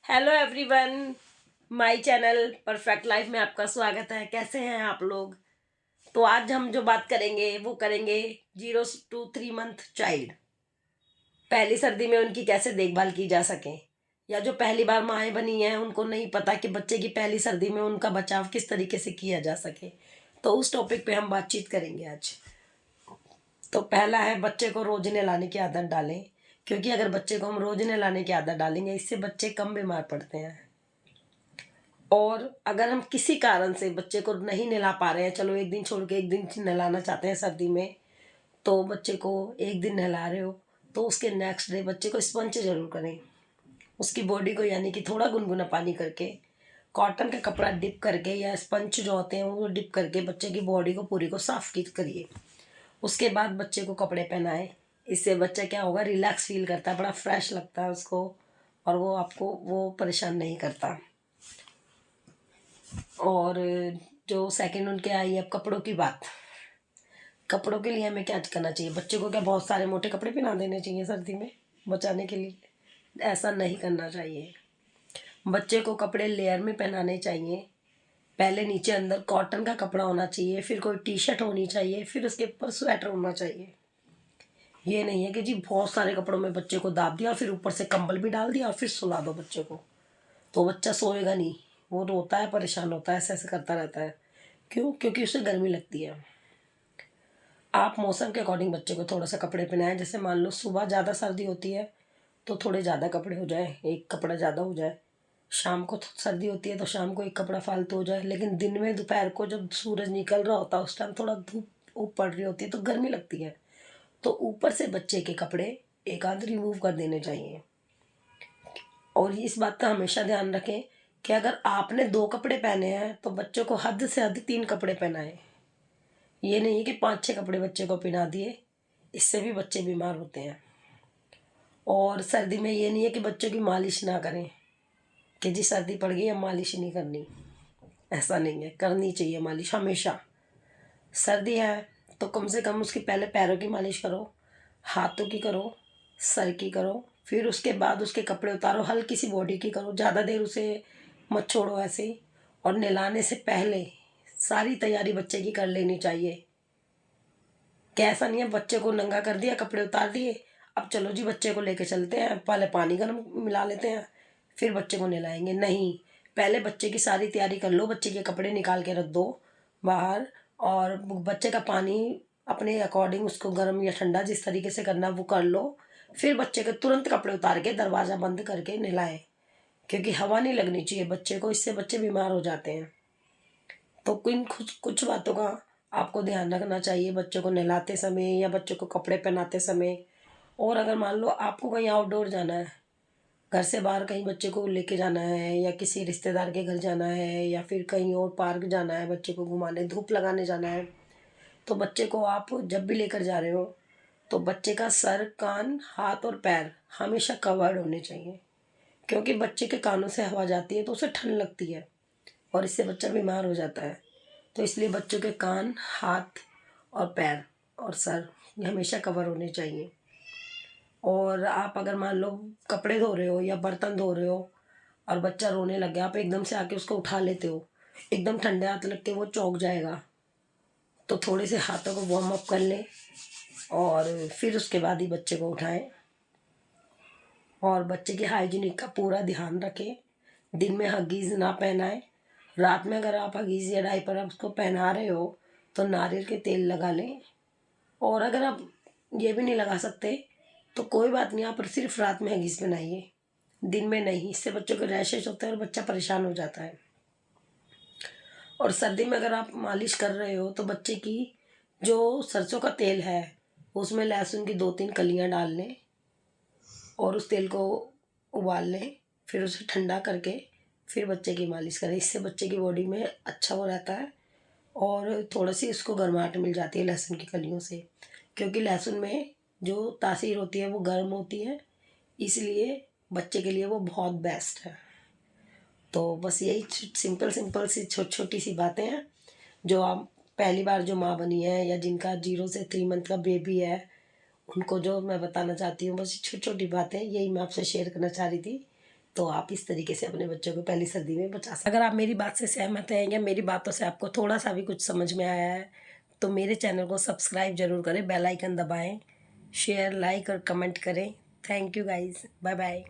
Hello everyone, my channel perfect life में आपका स्वागत है। कैसे हैं आप लोग? तो आज हम जो बात करेंगे वो करेंगे 0 to 3 month चाइल्ड। पहली सर्दी में उनकी कैसे देखभाल की जा सके, या जो पहली बार माएँ बनी हैं उनको नहीं पता कि बच्चे की पहली सर्दी में उनका बचाव किस तरीके से किया जा सके। तो उस टॉपिक पे हम बातचीत करेंगे आज। तो पहला है, बच्चे को रोज नहलाने की आदत डालें। क्योंकि अगर बच्चे को हम रोज नहलाने की आदत डालेंगे, इससे बच्चे कम बीमार पड़ते हैं। और अगर हम किसी कारण से बच्चे को नहीं नहला पा रहे हैं, चलो एक दिन छोड़ के एक दिन नहलाना चाहते हैं सर्दी में, तो बच्चे को एक दिन नहला रहे हो तो उसके नेक्स्ट डे बच्चे को स्पंज जरूर करें। उसकी बॉडी को यानी कि थोड़ा गुनगुना पानी करके, कॉटन का कपड़ा डिप करके या स्पंज जो होते हैं वो डिप करके बच्चे की बॉडी को पूरी को साफ करिए। उसके बाद बच्चे को कपड़े पहनाए। इससे बच्चा क्या होगा, रिलैक्स फील करता है, बड़ा फ्रेश लगता है उसको, और वो आपको वो परेशान नहीं करता। और जो सेकंड उनके आई अब कपड़ों की बात। कपड़ों के लिए हमें क्या करना चाहिए? बच्चे को क्या बहुत सारे मोटे कपड़े पहना देने चाहिए सर्दी में बचाने के लिए? ऐसा नहीं करना चाहिए। बच्चे को कपड़े लेयर में पहनाने चाहिए। पहले नीचे अंदर कॉटन का कपड़ा होना चाहिए, फिर कोई टी शर्ट होनी चाहिए, फिर उसके ऊपर स्वेटर होना चाहिए। ये नहीं है कि जी बहुत सारे कपड़ों में बच्चे को दाब दिया और फिर ऊपर से कंबल भी डाल दिया और फिर सुला दो बच्चे को, तो बच्चा सोएगा नहीं, वो रोता है, परेशान होता है, ऐसे ऐसे करता रहता है। क्यों? क्योंकि उसे गर्मी लगती है। आप मौसम के अकॉर्डिंग बच्चे को थोड़ा सा कपड़े पहनाएं। जैसे मान लो सुबह ज़्यादा सर्दी होती है तो थोड़े ज़्यादा कपड़े हो जाए, एक कपड़ा ज़्यादा हो जाए। शाम को सर्दी होती है तो शाम को एक कपड़ा फालतू हो जाए। लेकिन दिन में दोपहर को जब सूरज निकल रहा होता है उस टाइम थोड़ा धूप पड़ रही होती है तो गर्मी लगती है, तो ऊपर से बच्चे के कपड़े एक आध रिमूव कर देने चाहिए। और इस बात का हमेशा ध्यान रखें कि अगर आपने 2 कपड़े पहने हैं तो बच्चों को हद से हद 3 कपड़े पहनाएं। ये नहीं है कि 5-6 कपड़े बच्चे को पहना दिए, इससे भी बच्चे बीमार होते हैं। और सर्दी में ये नहीं है कि बच्चों की मालिश ना करें कि जी सर्दी पड़ गई अब मालिश नहीं करनी। ऐसा नहीं है, करनी चाहिए मालिश हमेशा। सर्दी है तो कम से कम उसकी पहले पैरों की मालिश करो, हाथों की करो, सर की करो, फिर उसके बाद उसके कपड़े उतारो, हल्की सी बॉडी की करो, ज़्यादा देर उसे मत छोड़ो ऐसे ही। और नहलाने से पहले सारी तैयारी बच्चे की कर लेनी चाहिए। क्या ऐसा नहीं है बच्चे को नंगा कर दिया, कपड़े उतार दिए, अब चलो जी बच्चे को लेके चलते हैं, पहले पानी गर्म मिला लेते हैं फिर बच्चे को नहलाएंगे? नहीं, पहले बच्चे की सारी तैयारी कर लो, बच्चे के कपड़े निकाल के रख दो बाहर, और बच्चे का पानी अपने अकॉर्डिंग उसको गर्म या ठंडा जिस तरीके से करना वो कर लो। फिर बच्चे के तुरंत कपड़े उतार के दरवाज़ा बंद करके नहलाएं। क्योंकि हवा नहीं लगनी चाहिए बच्चे को, इससे बच्चे बीमार हो जाते हैं। तो कुछ कुछ बातों का आपको ध्यान रखना चाहिए बच्चों को नहलाते समय या बच्चों को कपड़े पहनाते समय। और अगर मान लो आपको कहीं आउटडोर जाना है, घर से बाहर कहीं बच्चे को लेके जाना है, या किसी रिश्तेदार के घर जाना है, या फिर कहीं और पार्क जाना है, बच्चे को घुमाने धूप लगाने जाना है, तो बच्चे को आप जब भी लेकर जा रहे हो तो बच्चे का सर, कान, हाथ और पैर हमेशा कवर्ड होने चाहिए। क्योंकि बच्चे के कानों से हवा जाती है तो उसे ठंड लगती है और इससे बच्चा बीमार हो जाता है। तो इसलिए बच्चों के कान, हाथ और पैर और सर ये हमेशा कवर होने चाहिए। और आप अगर मान लो कपड़े धो रहे हो या बर्तन धो रहे हो और बच्चा रोने लग गया, आप एकदम से आके उसको उठा लेते हो, एकदम ठंडे हाथ लग के वो चौंक जाएगा, तो थोड़े से हाथों को वार्म अप कर लें और फिर उसके बाद ही बच्चे को उठाएं। और बच्चे की हाइजीनिक का पूरा ध्यान रखें। दिन में हगीज़ ना पहनाएं। रात में अगर आप हगीज़ या डायपर आप उसको पहना रहे हो तो नारियल के तेल लगा लें। और अगर आप ये भी नहीं लगा सकते तो कोई बात नहीं, आप सिर्फ रात में हगीज़ पहनाइए, दिन में नहीं। इससे बच्चों को रैशेज होता है और बच्चा परेशान हो जाता है। और सर्दी में अगर आप मालिश कर रहे हो तो बच्चे की जो सरसों का तेल है उसमें लहसुन की 2-3 कलियां डाल लें और उस तेल को उबाल लें, फिर उसे ठंडा करके फिर बच्चे की मालिश करें। इससे बच्चे की बॉडी में अच्छा वो रहता है और थोड़ी सी उसको गर्माहट मिल जाती है लहसुन की कलियों से। क्योंकि लहसुन में जो तासीर होती है वो गर्म होती है, इसलिए बच्चे के लिए वो बहुत बेस्ट है। तो बस यही सिंपल सिंपल सी छोटी छोटी सी बातें हैं जो आप पहली बार जो माँ बनी है या जिनका 0 से 3 मंथ का बेबी है उनको जो मैं बताना चाहती हूँ। बस छोटी छोटी बातें यही मैं आपसे शेयर करना चाह रही थी। तो आप इस तरीके से अपने बच्चों को पहली सर्दी में बचा सकते। अगर आप मेरी बात से सहमत हैं या मेरी बातों से आपको थोड़ा सा भी कुछ समझ में आया है तो मेरे चैनल को सब्सक्राइब जरूर करें, बेल आइकन दबाएं, शेयर, लाइक और कमेंट करें। Thank you guys, bye bye.